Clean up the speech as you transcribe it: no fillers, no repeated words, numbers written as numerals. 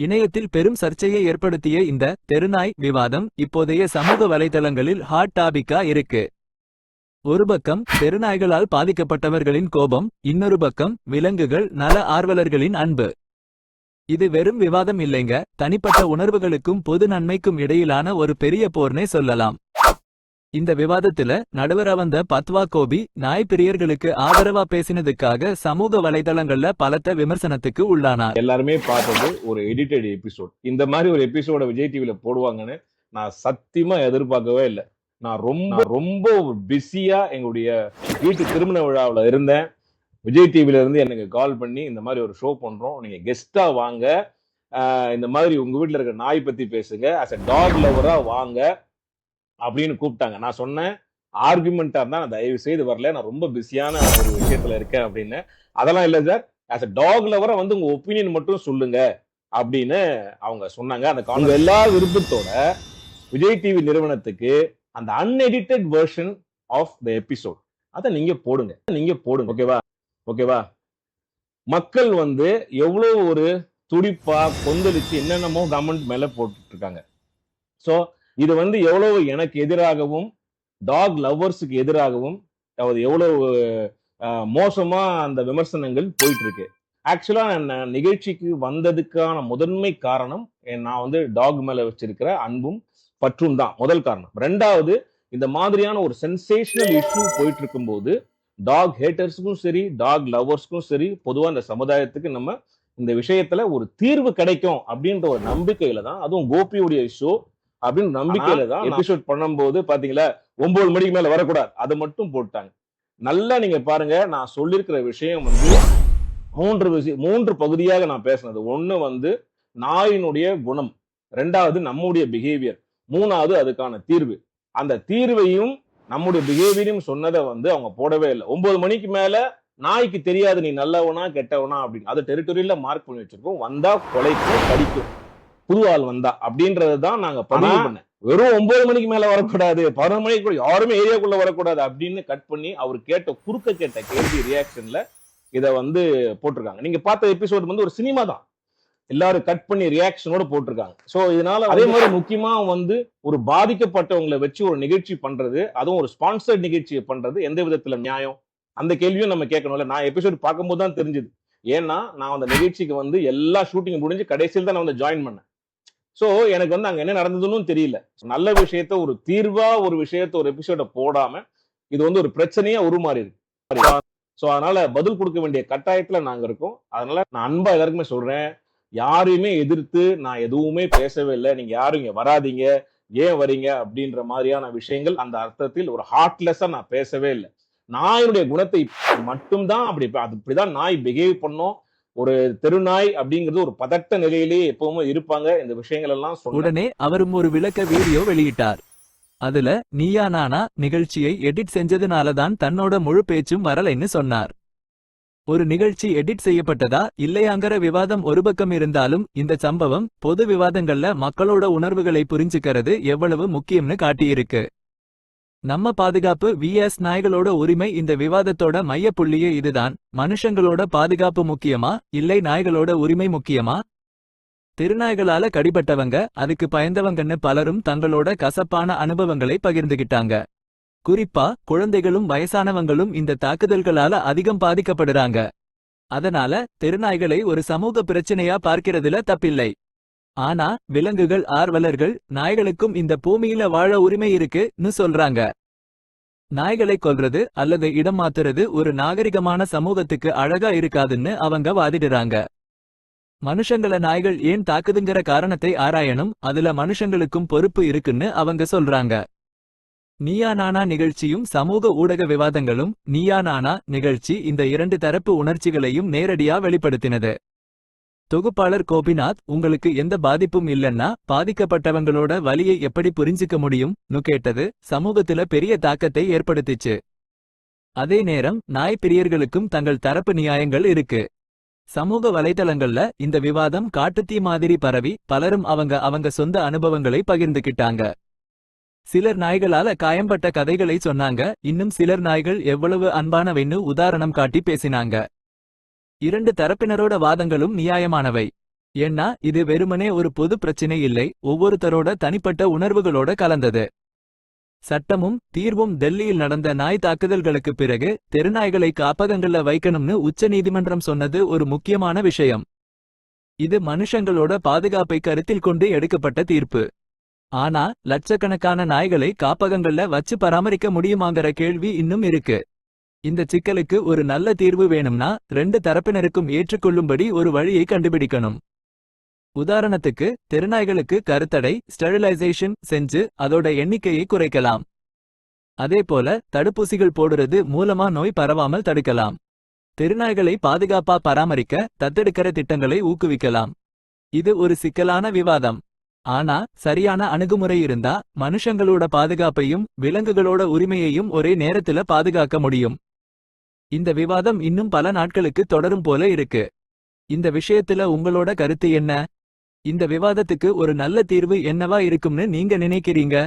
இணையத்தில் பெரும் சர்ச்சையை ஏற்படுத்திய இந்த தெருநாய் விவாதம் இப்போதைய சமூக வலைதளங்களில் ஹாட் டாபிக்கா இருக்கு. ஒரு பக்கம் தெருநாய்களால் பாதிக்கப்பட்டவர்களின் கோபம், இன்னொரு பக்கம் விலங்குகள் நல ஆர்வலர்களின் அன்பு. இது வெறும் விவாதம் இல்லைங்க, தனிப்பட்ட உணர்வுகளுக்கும் பொது நன்மைக்கும் இடையிலான ஒரு பெரிய போர்னே சொல்லலாம். இந்த விவாதத்துல நடுவரா வந்த பத்வா கோபி நாய் பிரியர்களுக்கு ஆதரவா பேசினதுக்காக சமூக வலைதளங்கள்ல பலத்த விமர்சனத்துக்கு உள்ளானார். எல்லாருமே பார்த்தது ஒரு எடிட்டட் எபிசோட். இந்த மாதிரி ஒரு எபிசோட விஜய் டிவில போடுவாங்கன்னு நான் சத்தியமா எதிர்பார்க்கவே இல்லை. நான் ரொம்ப பிஸியா எங்களுடைய வீட்டு திருமண விழாவில் இருந்தேன். விஜய் டிவில இருந்து எனக்கு கால் பண்ணி இந்த மாதிரி ஒரு ஷோ பண்றோம், நீங்க கெஸ்டா வாங்க, இந்த மாதிரி உங்க வீட்டுல இருக்க நாய் பத்தி பேசுங்க, அஸ் அ டாக் லவரா வாங்க அப்படின்னு கூப்பிட்டாங்க. நான் சொன்னேன், ஆர்குமெண்டா இருந்தா நான் தயவு செய்து வரல, நான் ரொம்ப பிஸியான ஒரு விஷயத்துல இருக்கேன் அப்படின்னு. அதெல்லாம் இல்லை சார், ஆஸ் அ டாக் லவரா வந்து உங்க ஒப்பீனியன் மட்டும் சொல்லுங்க அப்படின்னு அவங்க சொன்னாங்க. அந்த எல்லா விருப்பத்தோட விஜய் டிவி நிறுவனத்துக்கு அந்த unedited version of the episode அதை நீங்க போடுங்க. ஓகேவா? மக்கள் வந்து எவ்வளவு ஒரு துடிப்பா கொந்தளிச்சு என்னென்னமோ கமெண்ட் மேல போட்டுட்டு இருக்காங்க. சோ இது வந்து எவ்வளவு எனக்கு எதிராகவும் டாக் லவ்வர்ஸுக்கு எதிராகவும் எவ்வளவு மோசமா அந்த விமர்சனங்கள் போயிட்டு இருக்கு. ஆக்சுவலா நான் நிகழ்ச்சிக்கு வந்ததுக்கான முதன்மை காரணம் நான் வந்து டாக் மேல வச்சிருக்கிற அன்பும் பற்றும் தான் முதல் காரணம். ரெண்டாவது, இந்த மாதிரியான ஒரு சென்சேஷனல் இஷ்யூ போயிட்டு இருக்கும் போது டாக் ஹேட்டர்ஸுக்கும் சரி டாக் லவர்ஸ்க்கும் சரி பொதுவா இந்த சமுதாயத்துக்கு நம்ம இந்த விஷயத்துல ஒரு தீர்வு கிடைக்கும் அப்படின்ற ஒரு நம்பிக்கையில தான், அதுவும் கோபியுடைய ஷோ அப்படின்னு நம்பிக்கையில தான் எபிசோட் பண்ணும்போது பாத்தீங்களா 9 மணிக்கு மேல வரக்கூடாது அதை மட்டும் போட்டாங்க. நல்லா நீங்க பாருங்க, நான் சொல்லியிருக்கிற விஷயம் வந்து மூன்று பகுதியாக நான் பேசினது. ஒண்ணு வந்து நாயினுடைய குணம், ரெண்டாவது நம்முடைய பிஹேவியர், மூணாவது அதுக்கான தீர்வு. அந்த தீர்வையும் நம்முடைய பிஹேவியரையும் சொன்னதை வந்து அவங்க போடவே இல்லை. 9 மணிக்கு மேல நாய்க்கு தெரியாது நீ நல்லவனா கெட்டவனா அப்படின்னு, அது டெரிட்டரியில மார்க் பண்ணி வச்சிருக்கோம். வந்தா கொலைக்கும் கடிக்கும் புது ஆள் வந்தா அப்படின்றதான் நாங்க பதிவு பண்ணேன். வெறும் 9 மணிக்கு மேல வரக்கூடாது, 11 மணிக்கு கூட யாருமே ஏரியாக்குள்ள வரக்கூடாது அப்படின்னு கட் பண்ணி அவர் கேட்ட கேள்வி ரியாக்ஷன்ல இதை வந்து போட்டிருக்காங்க. நீங்க பார்த்த எபிசோட் வந்து ஒரு சினிமா தான், எல்லாரும் கட் பண்ணி ரியாக்ஷனோட போட்டிருக்காங்க. சோ இதனால அதே மாதிரி முக்கியமா வந்து ஒரு பாதிக்கப்பட்டவங்களை வச்சு ஒரு நிகழ்ச்சி பண்றது, அதுவும் ஒரு ஸ்பான்சர்ட் நிகழ்ச்சியை பண்றது எந்த விதத்துல நியாயம்? அந்த கேள்வியும் நம்ம கேட்கணும்ல. நான் எபிசோட் பார்க்கும்போது தான் தெரிஞ்சது. ஏன்னா நான் அந்த நிகழ்ச்சிக்கு வந்து எல்லா ஷூட்டிங் முடிஞ்சு கடைசியில் தான் நான் வந்து ஜாயின் பண்ணேன். சோ எனக்கு வந்து அங்க என்ன நடந்ததுன்னு தெரியல. நல்ல விஷயத்த ஒரு தீர்வா ஒரு விஷயத்த ஒரு எபிசோட போடாம இது வந்து ஒரு பிரச்சனையா உருமாறி இருக்கு. சோ அதனால பதில் கொடுக்க வேண்டிய கட்டாயத்துல நாங்க இருக்கோம். அதனால நான் அன்பா எல்லாருக்குமே சொல்றேன், யாரையுமே எதிர்த்து நான் எதுவுமே பேசவே இல்லை. நீங்க யாரும் இங்க வராதீங்க, ஏன் வரீங்க அப்படின்ற மாதிரியான விஷயங்கள் அந்த அர்த்தத்தில் ஒரு ஹார்ட்லெஸ்ஸா நான் பேசவே இல்லை. நாயினுடைய குணத்தை மட்டும்தான் அப்படிதான் நாய் பிஹேவ் பண்ணும். ஒரு தெருநாய் அப்படிங்கிறது ஒரு பதட்ட நிலையிலேயே எப்பவுமே இருப்பாங்க. இந்த விஷயங்கள் எல்லாம் உடனே அவரும் ஒரு விளக்க வீடியோ வெளியிட்டார். அதுல நீயா நானா நிகழ்ச்சியை எடிட் செஞ்சதுனாலதான் தன்னோட முழு பேச்சும் வரலைன்னு சொன்னார். ஒரு நிகழ்ச்சி எடிட் செய்யப்பட்டதா இல்லையாங்கிற விவாதம் ஒரு பக்கம் இருந்தாலும் இந்த சம்பவம் பொது விவாதங்கள்ல மக்களோட உணர்வுகளை புரிஞ்சுக்கிறது எவ்வளவு முக்கியம்னு காட்டியிருக்கு. நம்ம பாதுகாப்பு vs நாய்களோட உரிமை இந்த விவாதத்தோட மையப்புள்ளியே இதுதான். மனுஷங்களோட பாதுகாப்பு முக்கியமா இல்லை நாய்களோட உரிமை முக்கியமா? திருநாய்களால கடிபட்டவங்க அதுக்கு பயந்தவங்கன்னு பலரும் தங்களோட கசப்பான அனுபவங்களை பகிர்ந்துகிட்டாங்க. குறிப்பா குழந்தைகளும் வயசானவங்களும் இந்த தாக்குதல்களால அதிகம் பாதிக்கப்படுறாங்க. அதனால தெருநாய்களை ஒரு சமூக பிரச்சனையா பார்க்கிறதுல தப்பில்லை. ஆனா விலங்குகள் ஆர்வலர்கள் நாய்களுக்கும் இந்த பூமியில வாழ உரிமை இருக்குன்னு சொல்றாங்க. நாய்களை கொல்றது அல்லது இடம் மாத்துறது ஒரு நாகரிகமான சமூகத்துக்கு அழகா இருக்காதுன்னு அவங்க வாதிடுறாங்க. மனுஷங்கள நாய்கள் ஏன் தாக்குதுங்கிற காரணத்தை ஆராயணும், அதுல மனுஷங்களுக்கும் பொறுப்பு இருக்குன்னு அவங்க சொல்றாங்க. நீயா நானா நிகழ்ச்சியும் சமூக ஊடக விவாதங்களும் நீயா நானா நிகழ்ச்சி இந்த இரண்டு தரப்பு உணர்ச்சிகளையும் நேரடியா வெளிப்படுத்தினது. தொகுப்பாளர் கோபிநாத், உங்களுக்கு எந்த பாதிப்பும் இல்லைன்னா பாதிக்கப்பட்டவங்களோட வலியை எப்படி புரிஞ்சுக்க முடியும்னு கேட்டது சமூகத்துல பெரிய தாக்கத்தை ஏற்படுத்திச்சு. அதே நேரம் நாய் பிரியர்களுக்கும் தங்கள் தரப்பு நியாயங்கள் இருக்கு. சமூக வலைதளங்கள்ல இந்த விவாதம் காட்டுத்தீ மாதிரி பரவி பலரும் அவங்க சொந்த அனுபவங்களை பகிர்ந்துகிட்டாங்க. சிலர் நாய்களால காயம்பட்ட கதைகளை சொன்னாங்க, இன்னும் சிலர் நாய்கள் எவ்வளவு அன்பானவைன்னு உதாரணம் காட்டி பேசினாங்க. இரண்டு தரப்பினரோட வாதங்களும் நியாயமானவை. ஏன்னா இது வெறுமனே ஒரு பொது பிரச்சினை இல்லை, ஒவ்வொருத்தரோட தனிப்பட்ட உணர்வுகளோட கலந்தது. சட்டமும் தீர்வும் டெல்லியில் நடந்த நாய் தாக்குதல்களுக்கு பிறகு தெருநாய்களை காப்பகங்கள்ல வைக்கணும்னு உச்ச நீதிமன்றம் சொன்னது ஒரு முக்கியமான விஷயம். இது மனுஷங்களோட பாதுகாப்பை கருத்தில் கொண்டு எடுக்கப்பட்ட தீர்ப்பு. ஆனா லட்சக்கணக்கான நாய்களை காப்பகங்கள்ல வச்சு பராமரிக்க முடியுமாங்கிற கேள்வி இன்னும் இருக்கு. இந்த சிக்கலுக்கு ஒரு நல்ல தீர்வு வேணும்னா 2 தரப்பினருக்கும் ஏற்றுக்கொள்ளும்படி ஒரு வழியை கண்டுபிடிக்கணும். உதாரணத்துக்கு தெருநாய்களுக்கு கருத்தடை ஸ்டெரிலைசேஷன் செஞ்சு அதோட எண்ணிக்கையை குறைக்கலாம். அதேபோல தடுப்பூசிகள் போடுறது மூலமா நோய் பரவாமல் தடுக்கலாம். தெருநாய்களை பாதுகாப்பா பராமரிக்க தத்தெடுக்கிற திட்டங்களை ஊக்குவிக்கலாம். இது ஒரு சிக்கலான விவாதம். ஆனா சரியான அணுகுமுறை இருந்தா மனுஷங்களோட பாதுகாப்பையும் விலங்குகளோட உரிமையையும் ஒரே நேரத்துல பாதுகாக்க முடியும். இந்த விவாதம் இன்னும் பல நாட்களுக்கு தொடரும் போல இருக்கு. இந்த விஷயத்துல உங்களோட கருத்து என்ன? இந்த விவாதத்துக்கு ஒரு நல்ல தீர்வு என்னவா இருக்கும்னு நீங்க நினைக்கிறீங்க?